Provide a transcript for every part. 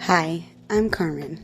Hi, I'm Carmen.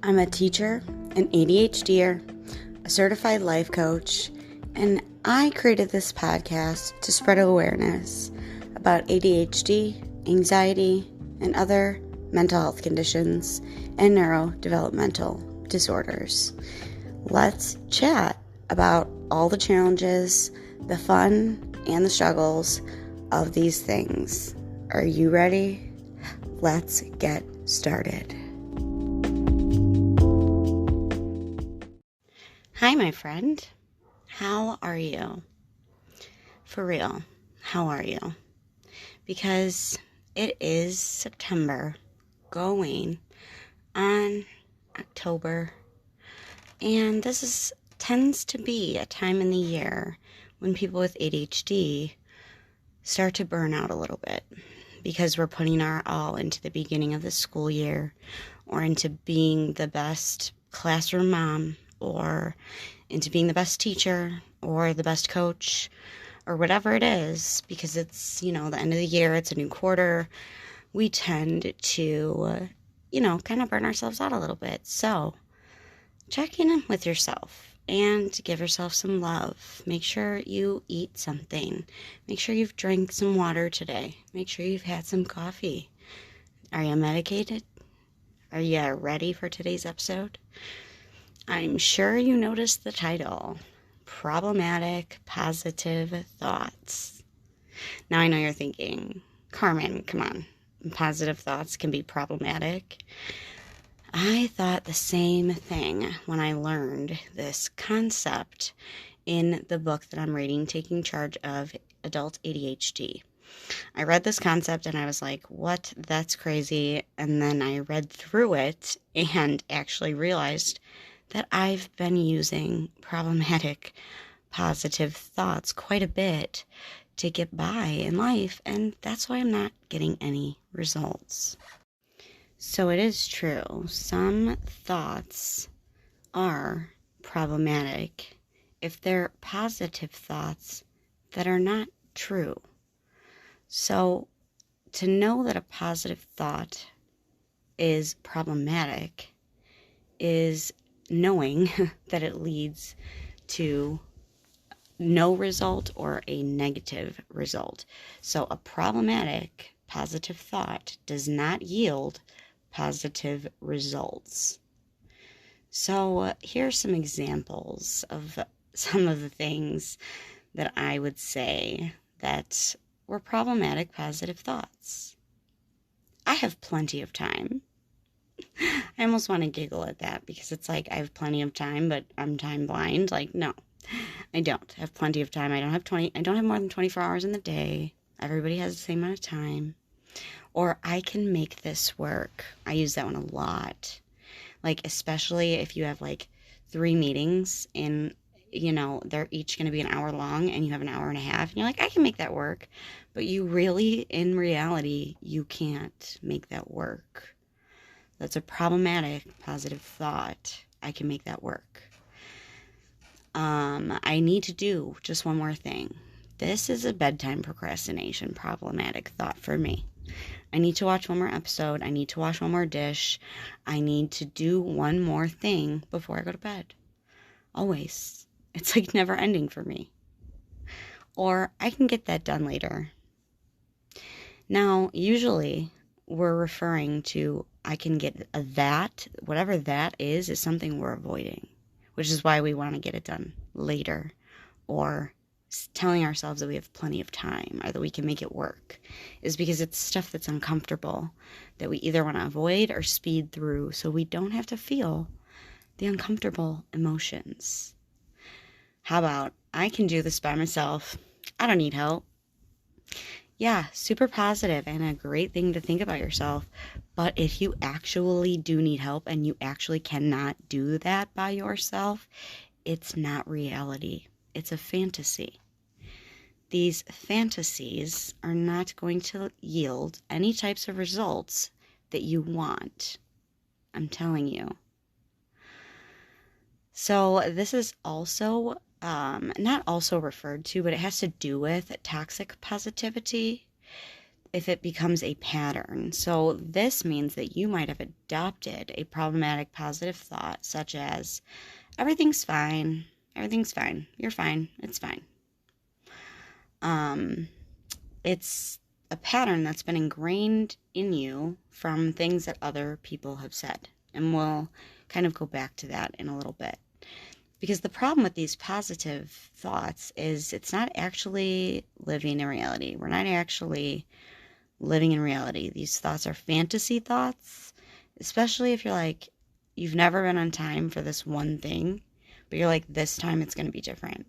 I'm a teacher, an ADHDer, a certified life coach, and I created this podcast to spread awareness about ADHD, anxiety, and other mental health conditions and neurodevelopmental disorders. Let's chat about all the challenges, the fun, and the struggles of these things. Are you ready? Let's get started. Hi, my friend. How are you? For real, how are you? Because it is September, going on October, and this tends to be a time in the year when people with ADHD start to burn out a little bit, because we're putting our all into the beginning of the school year, or into being the best classroom mom, or into being the best teacher, or the best coach, or whatever it is, because it's, the end of the year, it's a new quarter. We tend to, kind of burn ourselves out a little bit. So check in with yourself and give yourself some love. Make sure you eat something. Make sure you've drank some water today. Make sure you've had some coffee. Are you medicated? Are you ready for today's episode? I'm sure you noticed the title, Problematic Positive Thoughts. Now I know you're thinking, Carmen, come on, positive thoughts can be problematic. I thought the same thing when I learned this concept in the book that I'm reading, Taking Charge of Adult ADHD. I read this concept and I was like, what? That's crazy. And then I read through it and actually realized that I've been using problematic positive thoughts quite a bit to get by in life, and that's why I'm not getting any results. So it is true, some thoughts are problematic if they're positive thoughts that are not true. So to know that a positive thought is problematic is knowing that it leads to no result or a negative result. So a problematic positive thought does not yield positive results. So here's some examples of some of the things that I would say that were problematic positive thoughts. I have plenty of time. I almost want to giggle at that because it's like I have plenty of time, but I'm time blind. Like, no, I don't have plenty of time. I don't have more than 24 hours in the day. Everybody has the same amount of time. Or I can make this work. I use that one a lot. Like, especially if you have like 3 meetings and, they're each going to be an hour long and you have an hour and a half. And you're like, I can make that work. But you really, in reality, you can't make that work. That's a problematic positive thought. I can make that work. I need to do just one more thing. This is a bedtime procrastination problematic thought for me. I need to watch one more episode. I need to wash one more dish. I need to do one more thing before I go to bed. Always. It's like never ending for me. Or I can get that done later. Now, usually we're referring to I can get that, whatever that is something we're avoiding, which is why we want to get it done later, or telling ourselves that we have plenty of time or that we can make it work, is because it's stuff that's uncomfortable that we either want to avoid or speed through so we don't have to feel the uncomfortable emotions. How about, I can do this by myself. I don't need help. Yeah, super positive and a great thing to think about yourself. But if you actually do need help and you actually cannot do that by yourself, it's not reality. It's a fantasy. These fantasies are not going to yield any types of results that you want. I'm telling you. So this is also not also referred to, but it has to do with toxic positivity. if it becomes a pattern. So this means that you might have adopted a problematic positive thought, such as, everything's fine, you're fine, it's fine. It's a pattern that's been ingrained in you from things that other people have said. And we'll kind of go back to that in a little bit. Because the problem with these positive thoughts is it's not actually living in reality. We're not actually living in reality. These thoughts are fantasy thoughts, especially if you're like, you've never been on time for this one thing, but you're like, this time it's going to be different.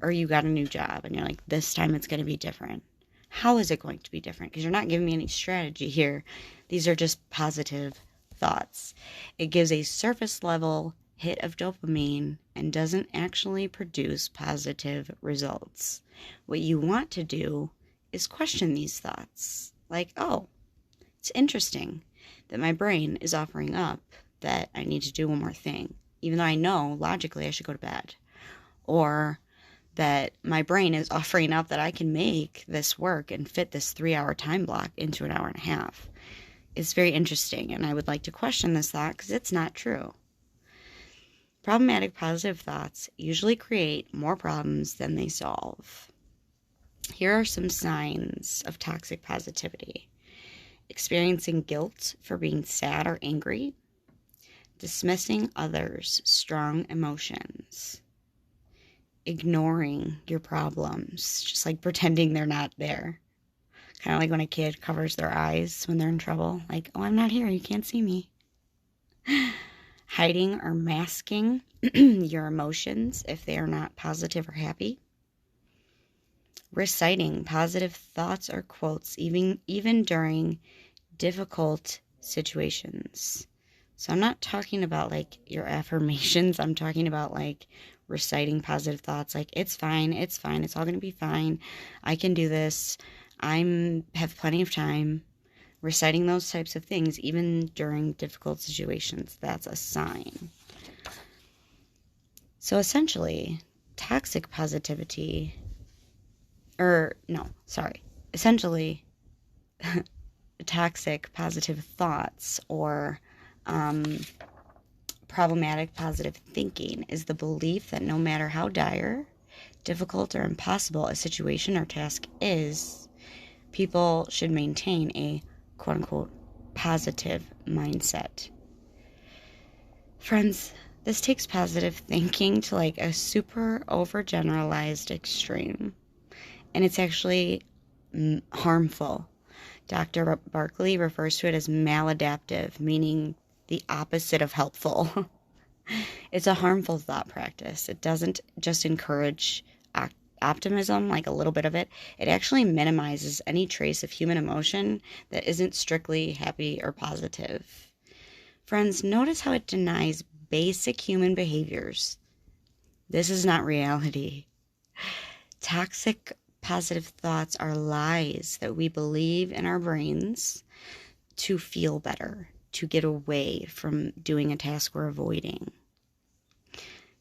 Or you got a new job and you're like, this time it's going to be different. How is it going to be different? Because you're not giving me any strategy here. These are just positive thoughts. It gives a surface level hit of dopamine and doesn't actually produce positive results. What you want to do is question these thoughts. Like, oh, it's interesting that my brain is offering up that I need to do one more thing, even though I know logically I should go to bed. Or that my brain is offering up that I can make this work and fit this 3-hour time block into an hour and a half. It's very interesting, and I would like to question this thought because it's not true. Problematic positive thoughts usually create more problems than they solve. Here are some signs of toxic positivity. Experiencing guilt for being sad or angry. Dismissing others' strong emotions. Ignoring your problems, just like pretending they're not there. Kind of like when a kid covers their eyes when they're in trouble. Like, oh, I'm not here, you can't see me. Hiding or masking your emotions if they are not positive or happy. Reciting positive thoughts or quotes even during difficult situations. So I'm not talking about like your affirmations. I'm talking about like reciting positive thoughts like, it's fine, it's all going to be fine. I can do this. Have plenty of time. Reciting those types of things even during difficult situations. That's a sign. So essentially, essentially, toxic positive thoughts or problematic positive thinking is the belief that no matter how dire, difficult, or impossible a situation or task is, people should maintain a quote-unquote positive mindset. Friends, this takes positive thinking to like a super overgeneralized extreme, and it's actually harmful. Dr. Barkley refers to it as maladaptive, meaning the opposite of helpful. It's a harmful thought practice. It doesn't just encourage optimism, like a little bit of it. It actually minimizes any trace of human emotion that isn't strictly happy or positive. Friends, notice how it denies basic human behaviors. This is not reality. Toxic positive thoughts are lies that we believe in our brains to feel better, to get away from doing a task we're avoiding.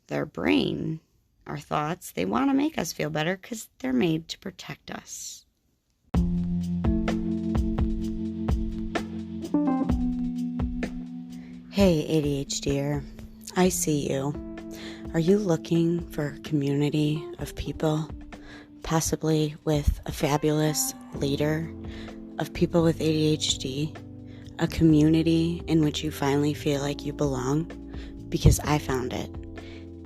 Their brain, our thoughts, they want to make us feel better because they're made to protect us. Hey, ADHDer, I see you. Are you looking for a community of people, possibly with a fabulous leader of people with ADHD, a community in which you finally feel like you belong? Because I found it.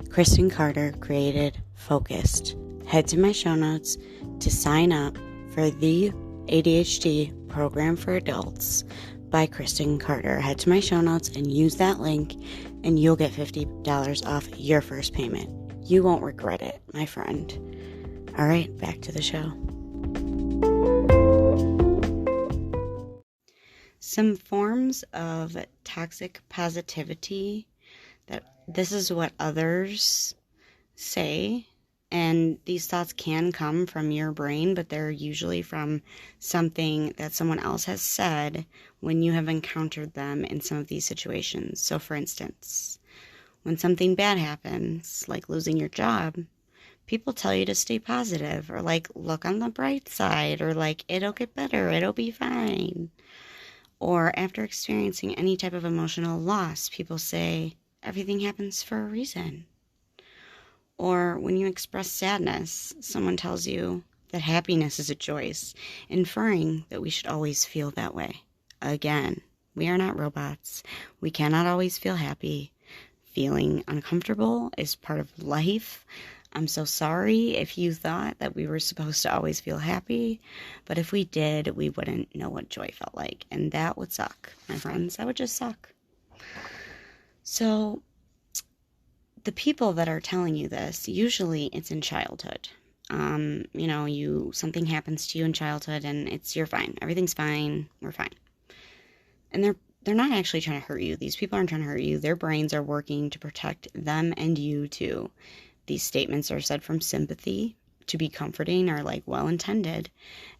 Kristen Carter created Focused. Head to my show notes to sign up for the ADHD program for adults by Kristen Carter. Head to my show notes and use that link and you'll get $50 off your first payment. You won't regret it, my friend. All right, back to the show. Some forms of toxic positivity, that this is what others say, and these thoughts can come from your brain, but they're usually from something that someone else has said when you have encountered them in some of these situations. So for instance, when something bad happens, like losing your job, People tell you to stay positive, or like, look on the bright side, or like, it'll get better, it'll be fine. Or after experiencing any type of emotional loss, people say everything happens for a reason. Or when you express sadness, someone tells you that happiness is a choice, inferring that we should always feel that way. Again, we are not robots. We cannot always feel happy. Feeling uncomfortable is part of life. I'm so sorry if you thought that we were supposed to always feel happy, but if we did, we wouldn't know what joy felt like, and that would suck, my friends. That would just suck. So, the people that are telling you this, usually it's in childhood. Something happens to you in childhood, and you're fine. Everything's fine. We're fine. And they're not actually trying to hurt you. These people aren't trying to hurt you. Their brains are working to protect them and you too. These statements are said from sympathy to be comforting or like well-intended,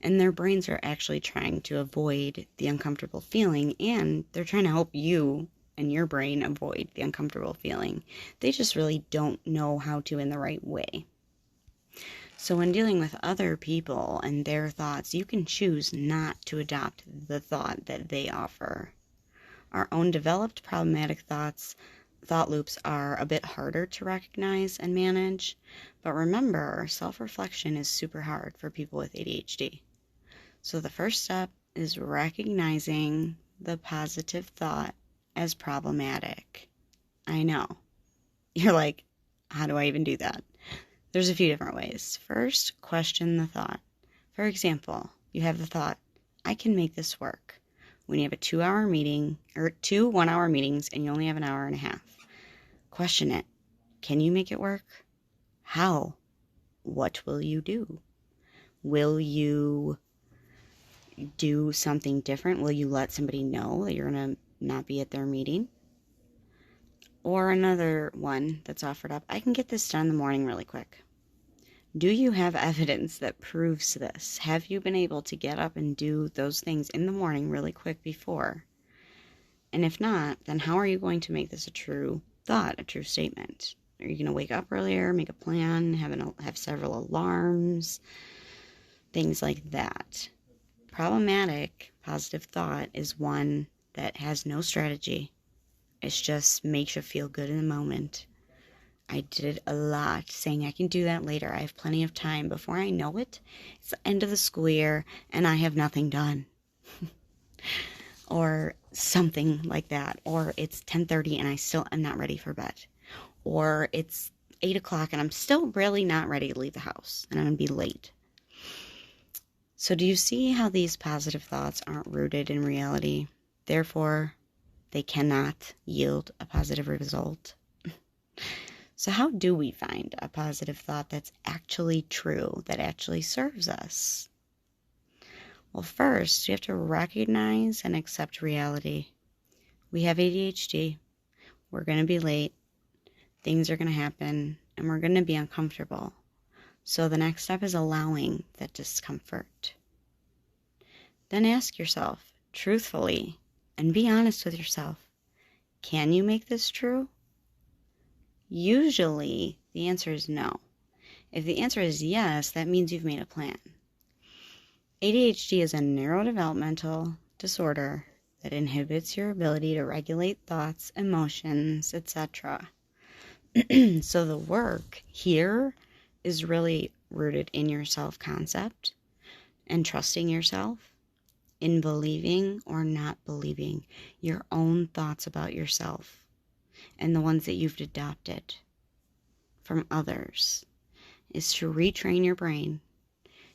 and their brains are actually trying to avoid the uncomfortable feeling, and they're trying to help you and your brain avoid the uncomfortable feeling. They just really don't know how to in the right way. So when dealing with other people and their thoughts, you can choose not to adopt the thought that they offer. Our own developed problematic thought loops are a bit harder to recognize and manage, but remember, self-reflection is super hard for people with ADHD. So the first step is recognizing the positive thought as problematic. I know. You're like, how do I even do that? There's a few different ways. First, question the thought. For example, you have the thought, I can make this work. When you have a 2-hour meeting, or 2 1-hour meetings, and you only have an hour and a half. Question it. Can you make it work? How? What will you do? Will you do something different? Will you let somebody know that you're going to not be at their meeting? Or another one that's offered up, I can get this done in the morning really quick. Do you have evidence that proves this? Have you been able to get up and do those things in the morning really quick before? And if not, then how are you going to make this a true thought, a true statement? Are you going to wake up earlier, make a plan, have several alarms, things like that? Problematic positive thought is one that has no strategy. It just makes you feel good in the moment. I did it a lot, saying I can do that later. I have plenty of time. Before I know it, it's the end of the school year and I have nothing done. Or something like that. Or it's 10:30 and I still am not ready for bed. Or it's 8 o'clock and I'm still really not ready to leave the house and I'm going to be late. So do you see how these positive thoughts aren't rooted in reality? Therefore, they cannot yield a positive result. So how do we find a positive thought that's actually true, that actually serves us? Well, first, you have to recognize and accept reality. We have ADHD. We're going to be late. Things are going to happen, and we're going to be uncomfortable. So the next step is allowing that discomfort. Then ask yourself, truthfully, and be honest with yourself, can you make this true? Usually, the answer is no. If the answer is yes, that means you've made a plan. ADHD is a neurodevelopmental disorder that inhibits your ability to regulate thoughts, emotions, etc. So the work here is really rooted in your self-concept and trusting yourself, in believing or not believing your own thoughts about yourself and the ones that you've adopted from others, is to retrain your brain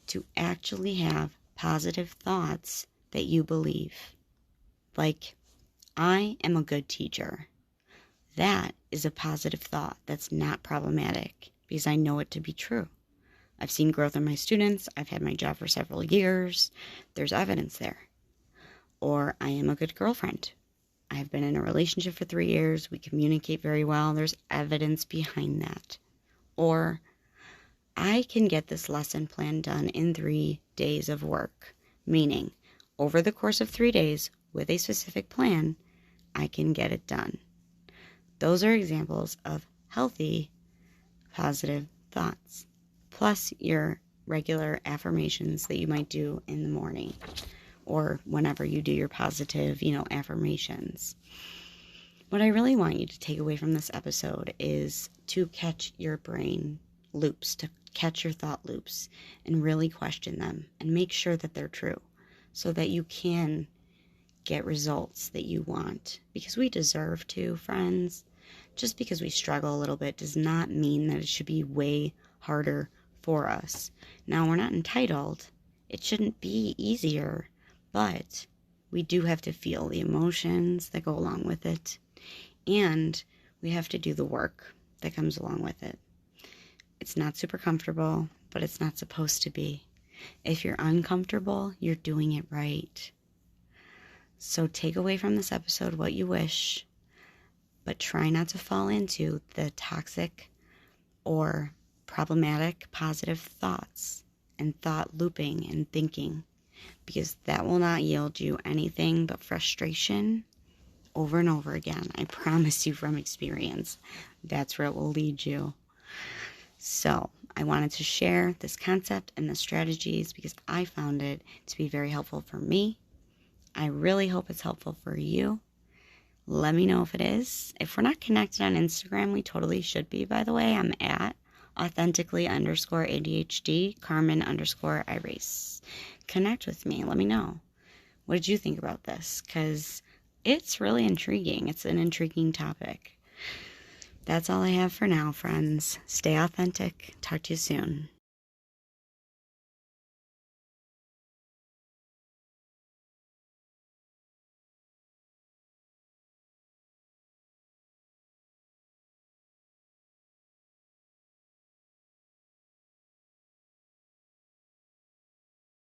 to actually have positive thoughts that you believe. Like, I am a good teacher. That is a positive thought that's not problematic because I know it to be true. I've seen growth in my students. I've had my job for several years. There's evidence there. Or I am a good girlfriend. I've been in a relationship for 3 years. We communicate very well. There's evidence behind that. Or I can get this lesson plan done in 3 days of work. Meaning, over the course of 3 days, with a specific plan, I can get it done. Those are examples of healthy, positive thoughts. plus your regular affirmations that you might do in the morning or whenever you do your positive, affirmations. What I really want you to take away from this episode is to catch your brain loops, to catch your thought loops and really question them and make sure that they're true so that you can get results that you want. Because we deserve to, friends. Just because we struggle a little bit does not mean that it should be way harder for us. Now, we're not entitled. It shouldn't be easier, but we do have to feel the emotions that go along with it. And we have to do the work that comes along with it. It's not super comfortable, but it's not supposed to be. If you're uncomfortable, you're doing it right. So take away from this episode what you wish, but try not to fall into the toxic or problematic positive thoughts and thought looping and thinking, because that will not yield you anything but frustration over and over again. I promise you from experience, that's where it will lead you. So I wanted to share this concept and the strategies because I found it to be very helpful for me. I really hope it's helpful for you. Let me know if it is. If we're not connected on Instagram, we totally should be, by the way. I'm at authentically_ADHD, Carmen_Iris. Connect with me. Let me know. What did you think about this? Because it's really intriguing. It's an intriguing topic. That's all I have for now, friends. Stay authentic. Talk to you soon.